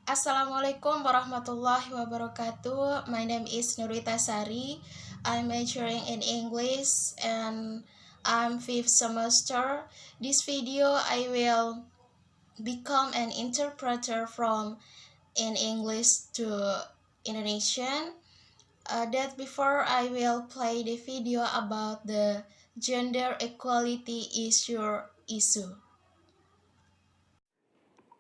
Assalamualaikum warahmatullahi wabarakatuh. My name is Nurita Sari. I'm majoring in English and I'm fifth semester. This video I will become an interpreter from in English to Indonesian. That before I will play the video about the gender equality issue.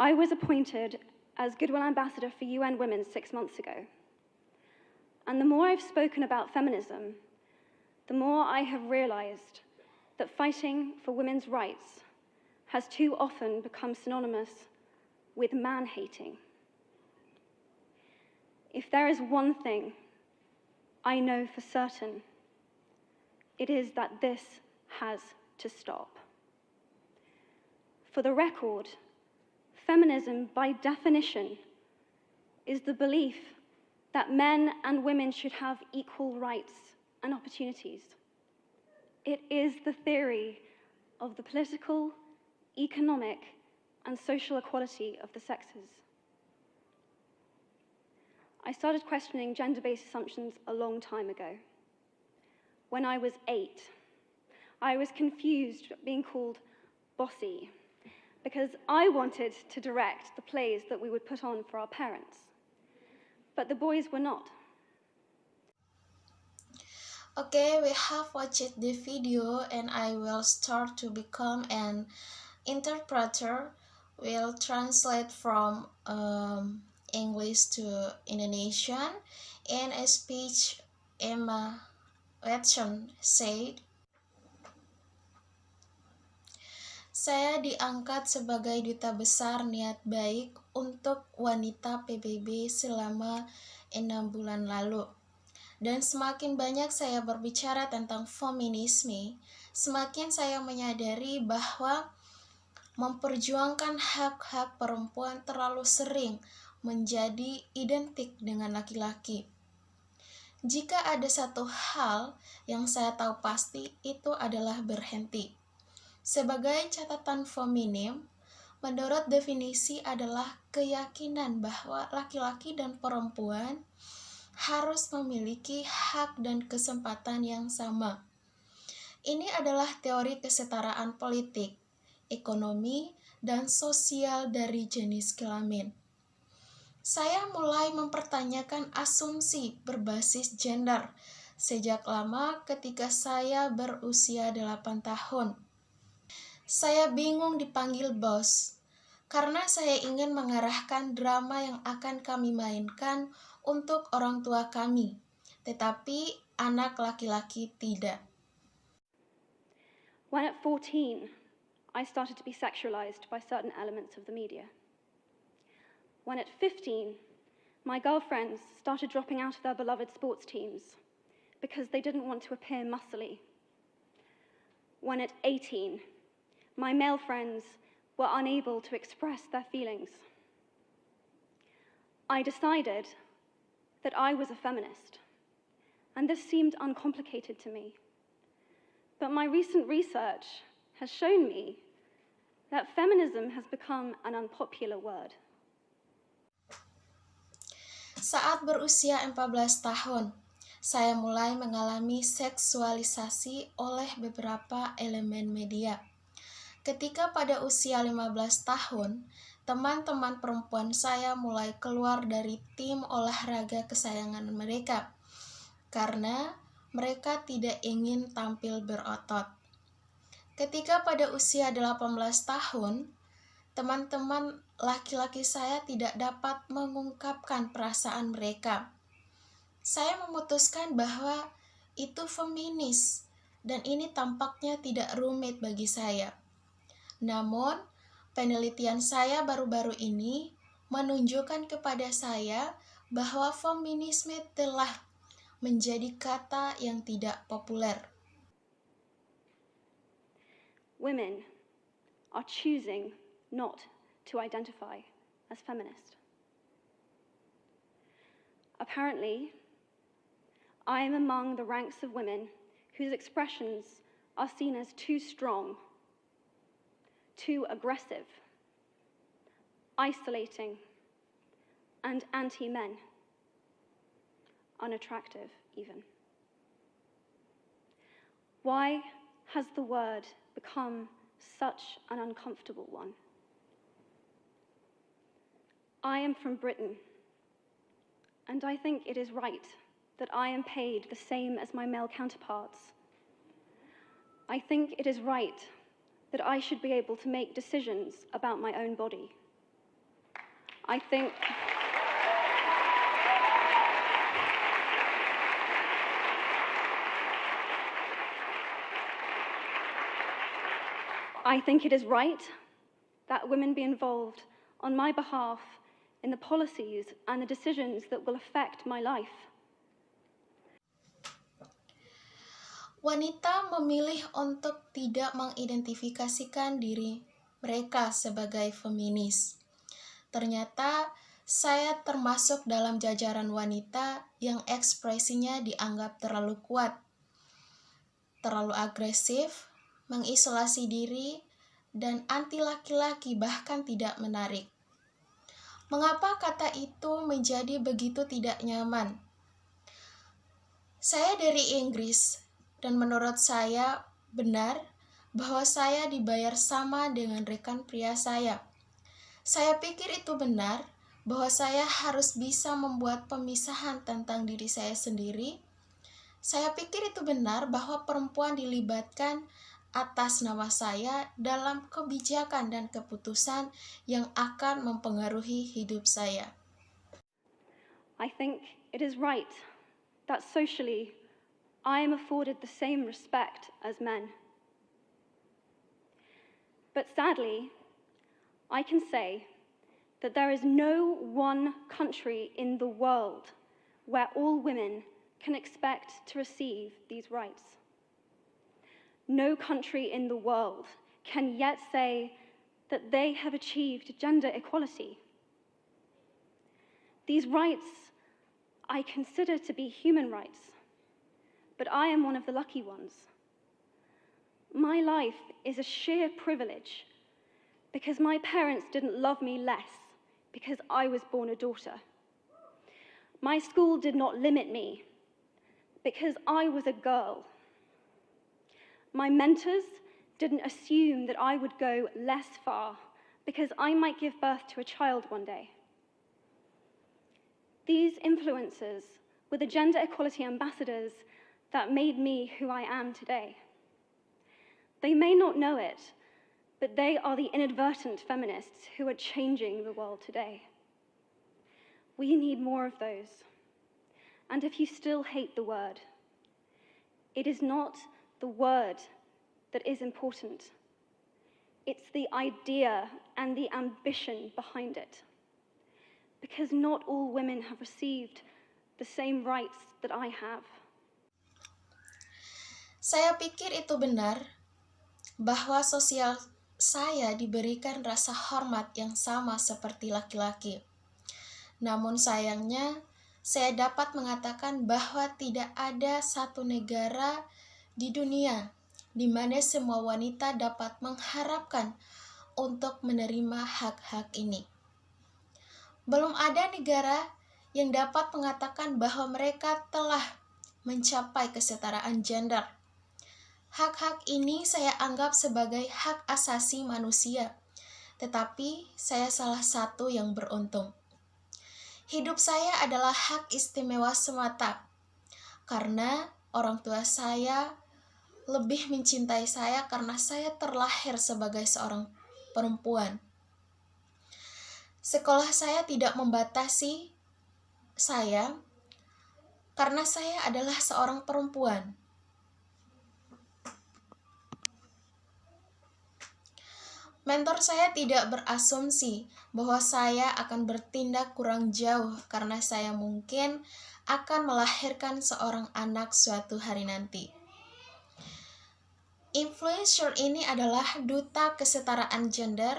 I was appointed as Goodwill Ambassador for UN Women 6 months ago. And the more I've spoken about feminism, the more I have realized that fighting for women's rights has too often become synonymous with man-hating. If there is one thing I know for certain, it is that this has to stop. For the record, feminism, by definition, is the belief that men and women should have equal rights and opportunities. It is the theory of the political, economic, and social equality of the sexes. I started questioning gender-based assumptions a long time ago. When I was 8, I was confused being called bossy, because I wanted to direct the plays that we would put on for our parents. But the boys were not. Okay, we have watched the video and I will start to become an interpreter. Will translate from English to Indonesian. In a speech, Emma Watson said, "Saya diangkat sebagai duta besar niat baik untuk wanita PBB selama 6 bulan lalu. Dan semakin banyak saya berbicara tentang feminisme, semakin saya menyadari bahwa memperjuangkan hak-hak perempuan terlalu sering menjadi identik dengan laki-laki. Jika ada satu hal yang saya tahu pasti, itu adalah berhenti. Sebagai catatan feminim, menurut definisi adalah keyakinan bahwa laki-laki dan perempuan harus memiliki hak dan kesempatan yang sama. Ini adalah teori kesetaraan politik, ekonomi, dan sosial dari jenis kelamin. Saya mulai mempertanyakan asumsi berbasis gender sejak lama ketika saya berusia 8 tahun. Saya bingung dipanggil bos, karena saya ingin mengarahkan drama yang akan kami mainkan untuk orang tua kami, tetapi anak laki-laki tidak. When at 14, I started to be sexualized by certain elements of the media. When at 15, my girlfriends started dropping out of their beloved sports teams because they didn't want to appear muscly. When at 18, my male friends were unable to express their feelings. I decided that I was a feminist, and this seemed uncomplicated to me. But my recent research has shown me that feminism has become an unpopular word. Saat berusia 14 tahun, saya mulai mengalami seksualisasi oleh beberapa elemen media. Ketika pada usia 15 tahun, teman-teman perempuan saya mulai keluar dari tim olahraga kesayangan mereka karena mereka tidak ingin tampil berotot. Ketika pada usia 18 tahun, teman-teman laki-laki saya tidak dapat mengungkapkan perasaan mereka. Saya memutuskan bahwa itu feminis dan ini tampaknya tidak rumit bagi saya. Namun, penelitian saya baru-baru ini menunjukkan kepada saya bahwa feminisme telah menjadi kata yang tidak populer. Women are choosing not to identify as feminist. Apparently, I am among the ranks of women whose expressions are seen as too strong, too aggressive, isolating, and anti-men, unattractive even. Why has the word become such an uncomfortable one? I am from Britain, and I think it is right that I am paid the same as my male counterparts. I think it is right that I should be able to make decisions about my own body. I think it is right that women be involved on my behalf in the policies and the decisions that will affect my life. Wanita memilih untuk tidak mengidentifikasikan diri mereka sebagai feminis. Ternyata saya termasuk dalam jajaran wanita yang ekspresinya dianggap terlalu kuat, terlalu agresif, mengisolasi diri, dan anti laki-laki, bahkan tidak menarik. Mengapa kata itu menjadi begitu tidak nyaman? Saya dari Inggris, dan menurut saya benar bahwa saya dibayar sama dengan rekan pria saya. Saya pikir itu benar bahwa saya harus bisa membuat pemisahan tentang diri saya sendiri. Saya pikir itu benar bahwa perempuan dilibatkan atas nama saya dalam kebijakan dan keputusan yang akan mempengaruhi hidup saya. I think it is right that socially I am afforded the same respect as men. But sadly, I can say that there is no one country in the world where all women can expect to receive these rights. No country in the world can yet say that they have achieved gender equality. These rights I consider to be human rights, but I am one of the lucky ones. My life is a sheer privilege because my parents didn't love me less because I was born a daughter. My school did not limit me because I was a girl. My mentors didn't assume that I would go less far because I might give birth to a child one day. These influences were the gender equality ambassadors that made me who I am today. They may not know it, but they are the inadvertent feminists who are changing the world today. We need more of those. And if you still hate the word, it is not the word that is important. It's the idea and the ambition behind it. Because not all women have received the same rights that I have. Saya pikir itu benar bahwa sosial saya diberikan rasa hormat yang sama seperti laki-laki. Namun sayangnya, saya dapat mengatakan bahwa tidak ada satu negara di dunia di mana semua wanita dapat mengharapkan untuk menerima hak-hak ini. Belum ada negara yang dapat mengatakan bahwa mereka telah mencapai kesetaraan gender. Hak-hak ini saya anggap sebagai hak asasi manusia, tetapi saya salah satu yang beruntung. Hidup saya adalah hak istimewa semata, karena orang tua saya lebih mencintai saya karena saya terlahir sebagai seorang perempuan. Sekolah saya tidak membatasi saya karena saya adalah seorang perempuan. Mentor saya tidak berasumsi bahwa saya akan bertindak kurang jauh karena saya mungkin akan melahirkan seorang anak suatu hari nanti. Influencer ini adalah duta kesetaraan gender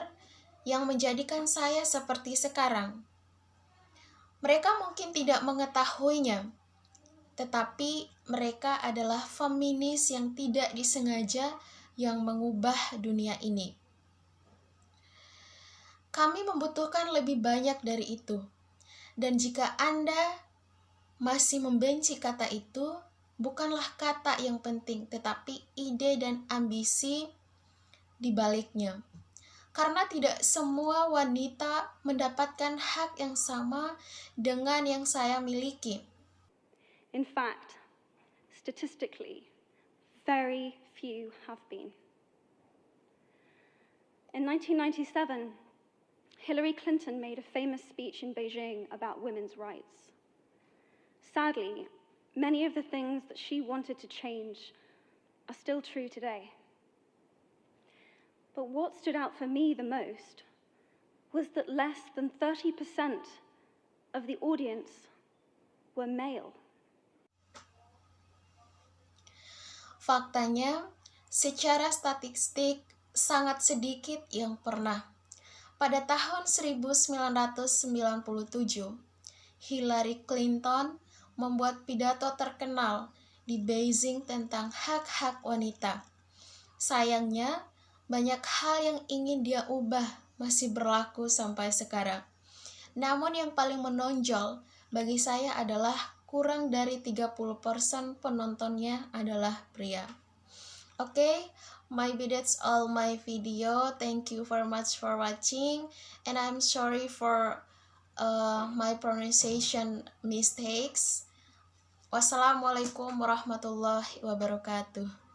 yang menjadikan saya seperti sekarang. Mereka mungkin tidak mengetahuinya, tetapi mereka adalah feminis yang tidak disengaja yang mengubah dunia ini. Kami membutuhkan lebih banyak dari itu. Dan jika Anda masih membenci kata itu, bukanlah kata yang penting, tetapi ide dan ambisi di baliknya. Karena tidak semua wanita mendapatkan hak yang sama dengan yang saya miliki. In fact, statistically, very few have been. In 1997, Hillary Clinton made a famous speech in Beijing about women's rights. Sadly, many of the things that she wanted to change are still true today. But what stood out for me the most was that less than 30% of the audience were male. Faktanya, secara statistik sangat sedikit yang pernah. Pada tahun 1997, Hillary Clinton membuat pidato terkenal di Beijing tentang hak-hak wanita. Sayangnya, banyak hal yang ingin dia ubah masih berlaku sampai sekarang. Namun yang paling menonjol bagi saya adalah kurang dari 30% penontonnya adalah pria. Okay, maybe that's all my video. Thank you very much for watching, and I'm sorry for my pronunciation mistakes. Wassalamualaikum warahmatullahi wabarakatuh.